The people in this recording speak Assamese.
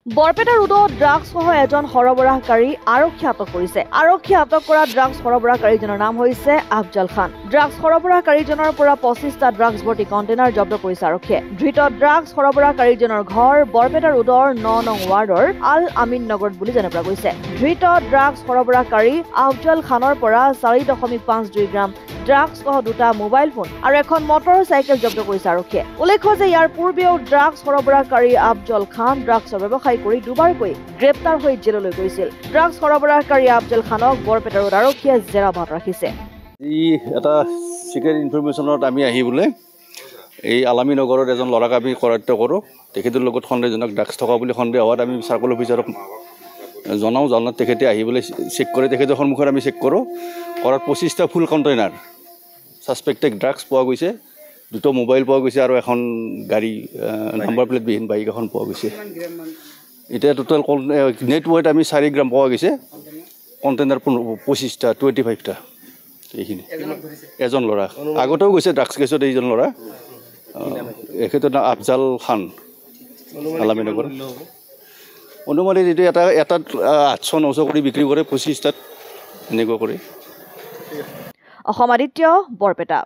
বৰপেটা ৰোডত ড্ৰাগছ সহ এজন সৰবৰাহকাৰী আৰক্ষী আটক কৰিছে। আৰক্ষী আটক কৰা ড্ৰাগছ সৰবৰাহকাৰীজনৰ নাম হৈছে আফজল খান। ড্ৰাগছ সৰবৰাহকাৰীজনৰ পৰা 25টা ড্ৰাগছ ভৰ্তি কণ্টেইনাৰ জব্দ কৰিছে আৰক্ষীয়ে। ধৃত ড্ৰাগছ সৰবৰাহকাৰীজনৰ ঘৰ বৰপেটা ৰোডৰ 9 নং ৱাৰ্ডৰ আল আমিন নগৰত বুলি জানিব পৰা গৈছে। ধৃত ড্ৰাগছ সৰবৰাহকাৰী আফজল খানৰ পৰা 4.52 গ্ৰাম ড্ৰাগছ সহ 2টা মোবাইল ফোন আৰু এখন মটৰ চাইকেল জব্দ কৰিছে আৰক্ষীয়ে। উল্লেখ্য যে ইয়াৰ পূৰ্বেও ড্ৰাগছ সৰবৰাহকাৰী আফজল খান ড্ৰাগছৰ ব্যৱসায় কৰি দুবাৰকৈ গ্ৰেপ্তাৰ হৈ জেললৈ গৈছিল। ড্ৰাগছ সৰবৰাহকাৰী আফজল খানক বৰপেটা ৰোড আৰক্ষীয়ে জেৰাবন্দীত ৰাখিছে। এটা চিক্ৰেট ইনফৰমেশ্যনত আমি আহি বোলে এই আলামী নগৰত এজন ল'ৰাক আমি কৰায়ত্ব কৰোঁ। তেখেতৰ লগত সন্দেহজনক ড্ৰাগছ থকা বুলি সন্দেহ হোৱাত আমি চাৰ্কল অফিচাৰক জনাত তেখেতে আহিবলৈ চেক কৰে। তেখেতৰ সন্মুখত আমি চেক কৰোঁ। কৰাত 25টা ফুল কণ্টেইনাৰ ছাছপেক্টেড ড্ৰাগছ পোৱা গৈছে, 2টা মোবাইল পোৱা গৈছে আৰু এখন গাড়ী নাম্বাৰ প্লেটবিহীন বাইক এখন পোৱা গৈছে। এতিয়া টোটেল নেট ৱেট আমি 4 গ্ৰাম পোৱা গৈছে। কণ্টেইনাৰ 25টা 25টা এইখিনি এজন ল'ৰা আগতেও গৈছে ড্ৰাগছ কেছত। এইজন ল'ৰা এখেতৰ নাম আফজল খান আলামী নগৰ। অনুমানিত এইটো এটাত 800-900 কৰি বিক্ৰী কৰে, 25টাত এনেকুৱা কৰে। অসম আদিত্য, বৰপেটা।